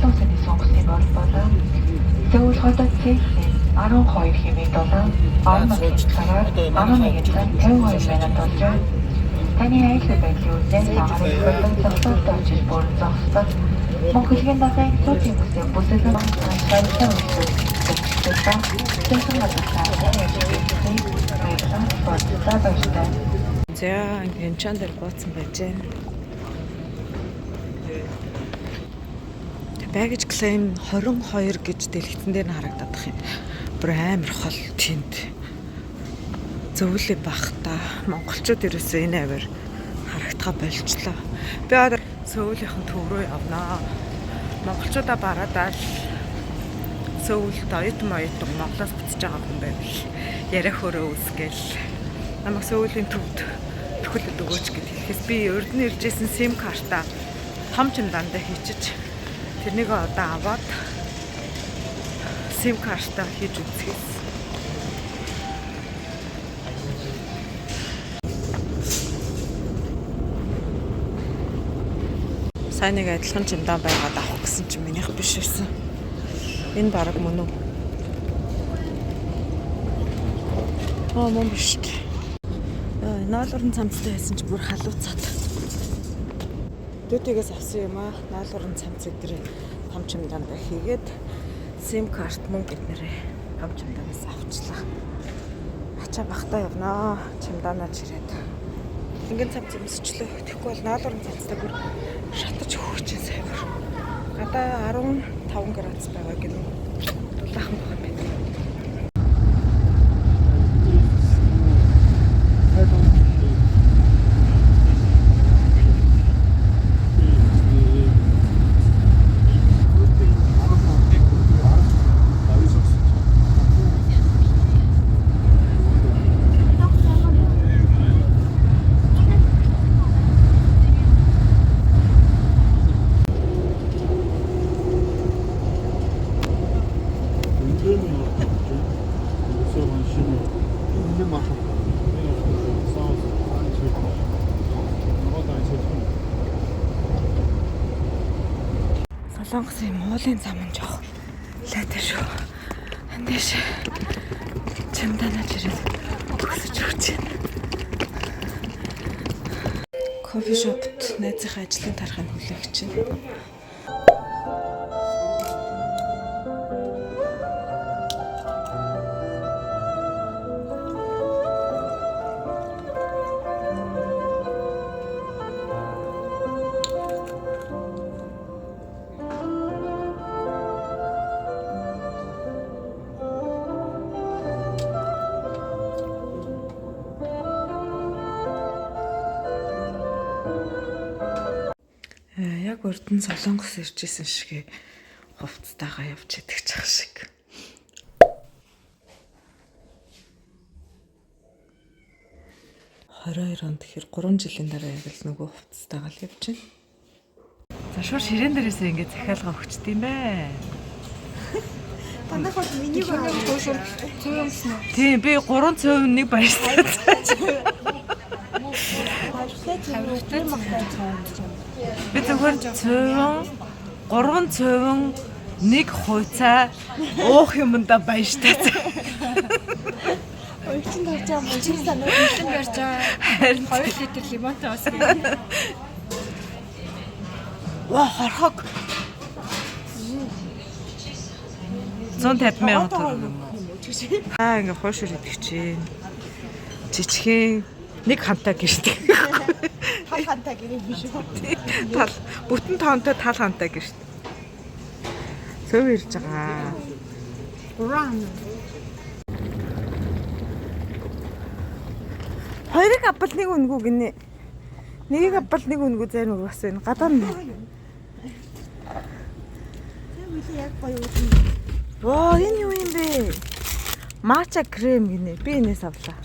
автобусны сонгосныг олбоолоо. Сөүл хотод цэглэн 12 хэмээн долоо орон цагаар 11 цаг 52 минут болжээ. Таны айлтгал байдлын үднээс агаарын хөлбөн зогсоолтой очиж бүрэн зогсдог. Монголын дахин сүүлийн бүсийн бүсэлэн шалтай үйлчлүүлэх зөвшөөрсөн. Тэсэн газар За ингээд чан дээр бууцсан байж байна. Baggage claim 22 гэж дэлгэцэн дээр нь харагдаад их юм. Бүр амар хол тэнд. Зөвлөе бах та. Монголчууд ерөөсөө энэ аваар харагдахаа болчлоо. Би одоо Сөүлийнхэн төв рүү явнаа. Монголчуудаа бараадаа л Сөүлд оюутан Монголоос буцаж байгаа хүн байвал яриа хөрөө үсгээл. Намайг Сөүлийн төвд төхөлөд өгөөч гэж хэлэхээс би урд нь иржсэн SIM картаа том чемдандаа хийчиж тэрнийг одоо аваад SIM картаа хийж үзье. Сайн нэг адилхан чемдан байгаад авах гэсэн чинь минийх биш байсан. Энэ баг мөн үү? Мөн биш үү? Наалгарын цамцтай байсан чинь бүр халууцаад. Дүүтигээс авсан юм аа. Наалгарын цамц эдрээ том чемдандаа хийгээд SIM карт мөнгө эднэрээ том чемданаас авчлаа. Ачаа бахтаа явнаа. Чемданаа чирээд. Ингээд цамц өмсчлөө. Тэгэхгүй бол наалгарын цамцтай бүр шатаж хөөчэн сайвар. Гадаа 15 градус байгаа гэнэ. Дулаахан байгаа юм байна. Солонгосын муулын зам нь жоох лайтай шүү. Эндээс чемданаач ирээд өгсөж өгч байна. Кофе шопт найзынхаа ажлын тархыг хүлээгч байна. Яг урд нь Солонгос иржсэн шигээ хувцастайгаа явж идэх чах шиг. $22 онд тэгэхээр 3 жилийн дараа яг л нөгөө хувцастайгаа л явж байна. За шууд ширээн дээрээсээ ингээд захиалга өгчт юм бэ. Танах бол миний гоо цөв юмсан уу? Тийм би 300 нэг баяртай. Би зөвхөн цөөвөн 300 нэг хуйцаа уух юмдаа баяртай. Ойчин тавьж байгаа мөн чинь санаа хилэн барьж байгаа 2 литр лимонтой ус гээ. Ваа хорхог 150 мянга төгрөг. Ингээ хуушир идэх чинь. Жижигхэн нэг хантаа гэртэй. Тал хантаа гэрээ биш үү? Тал бүтэн тоонтой тал хантаа гэрт. Сөв ирж байгаа. Уран. Хоёрыг авбал нэг үнгүү гинэ. Нэгийг авбал нэг үнгүү зайн уу бас байна. Гадаа нь. Тэр үгүй яг гоё юм. Воо энэ юу юм бэ? Матча крем гинэ. Би энэс авлаа.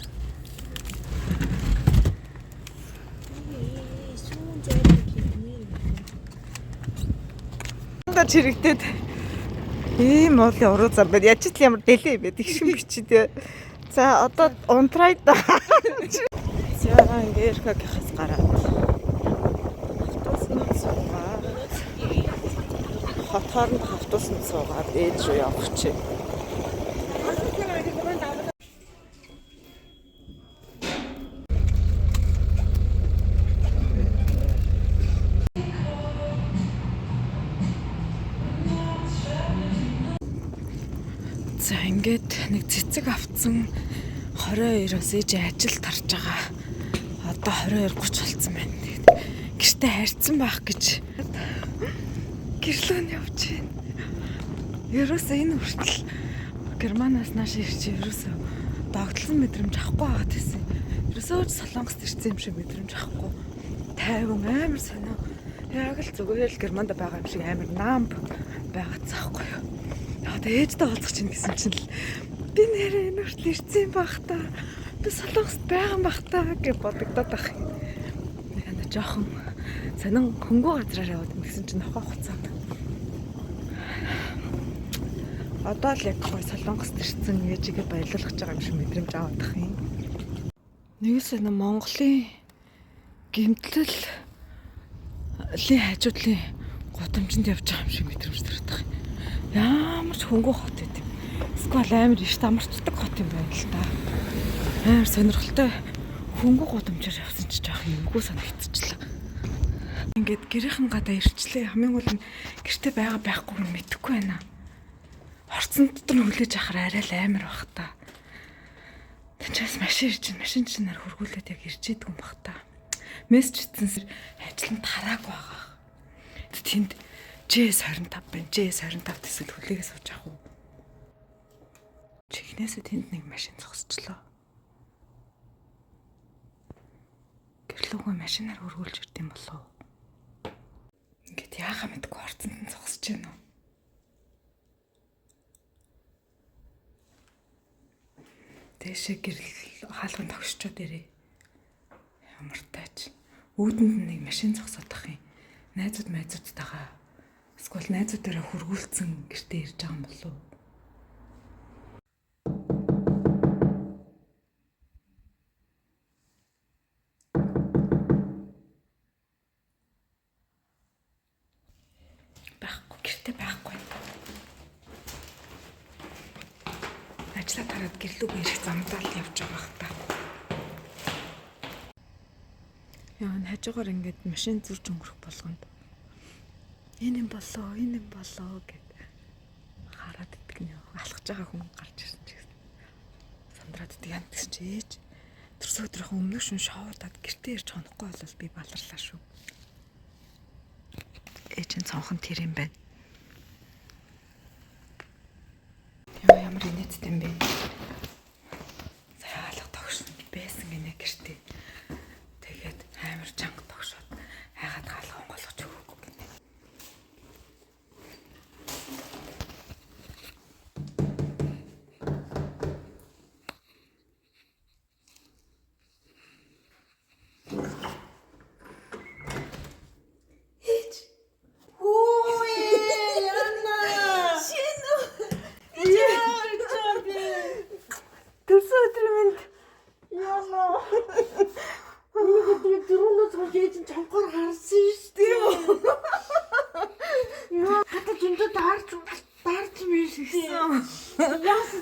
Чирэгдээд ийм уулын уруу зам байна. Яаж ч ямар дэлээ юм бэ? Тэгшин бичээ. За одоо унтрайд. За ингээд эрхэгээс гараад. Автобус нь суугаад. хот хооронд хавтуулсан суугаад ээж рүү явах чи. За ингээд нэг цэцэг авцсан 22-оос ээж ажил тарж байгаа. Одоо 22:30 болсон байна. Тэгээд гэртээ харьцсан байх гэж гэрлөө нь явж байна. Ерөөсөө энэ хүртэл Германаас нааш ирж ерөөсөө догтлон мэдрэмж авахгүй байгаад байсан. Ерөөсөө Солонгост ирсэн юм шиг мэдрэмж авахгүй. Тайван амар сонио. Яг л зүгээр л Германд байгаа юм шиг амар наамб байгаад заахгүй юу. Одоо ээжтэй уулзах чинь гэсэн чинь л би нэрээ энэ хүртэл ирсэн байх та. Би Солонгост байгаа юм байх та гэж бодогдоод байх юм. Яна жоохон сонин хөнгөө газраар яваад гэсэн чинь нохоо хуцаад. Одоо л яг гой Солонгост ирсэн ээжигээ баярлуулах байгаа юм шиг мэдрэмж аваад байх юм. Нэгээс энэ Монголын гэмтэл хажуудлын гудамжинд явж байгаа юм шиг мэдрэмж төрөд байгаа юм. Ямар ч хөнгөө хот гэдэг. Эсвэл амар ишт амарчдаг хот юм байна л да. Амар сонирхолтой хөнгөө гудамжаар явсан ч жоох юмгүй санагдчихлаа. Ингээд гэрийнхэн гадаа ирчлээ. Хамгийн гол нь гэртээ байгаа байхгүй нь мэдэхгүй байна. Орцсон дотор нь хүлээж ахаар арай л амар бах та. Тэнцээс машин ирж, машин чинаар хөргүүлээд яг ирж идэг юм бах та. Мессеж хийсэн ажил нь тараагүй байгаа. Тэнд J25 байна. J25 тэсэл хүлээгээ сууж авах уу? Чихнээсээ тэнд нэг машин зогсчлоо. Гэрлүүгээ машинаар хөргүүлж ирд юм болов уу? Ингээд яахаа мэдгүй орцонд нь зогсож байна уу? Тэшээ гэрэл хаалган тогшчод ирээ. Ямар тааж. Үүдэнд нэг машин зогсоод ах юм. Найзуудтайгаа эсвэл найзуудаараа хөргүүлсэн гэртээ ирж байгаа юм болов уу? Байхгүй, гэртээ байхгүй. Ажлаа тараад гэрлүүг ирэх замдаа л явж байгаа хта. Яа, хажуугаар ингээд машин зурж өнгөрөх болгонд энэ юм болоо гэд хараад идэх нь алхаж байгаа хүн гарч ирсэн ч гэсэн сандраад идэх юм гэсэн чи ээж төрсө өдрийнхөө өмнөх шөн шоудаад гэртээ ирж хонохгүй болол би баларлаа шүү. Ээж нь цонхон тэр юм байна. Ямар инээдтэй юм бэ? Сая алга тогшсон байсан гинэ гэртээ. Тэгээд амар чанга тогшоод хайгаад гаалган голгож өгөөгүй гинэ. Яасан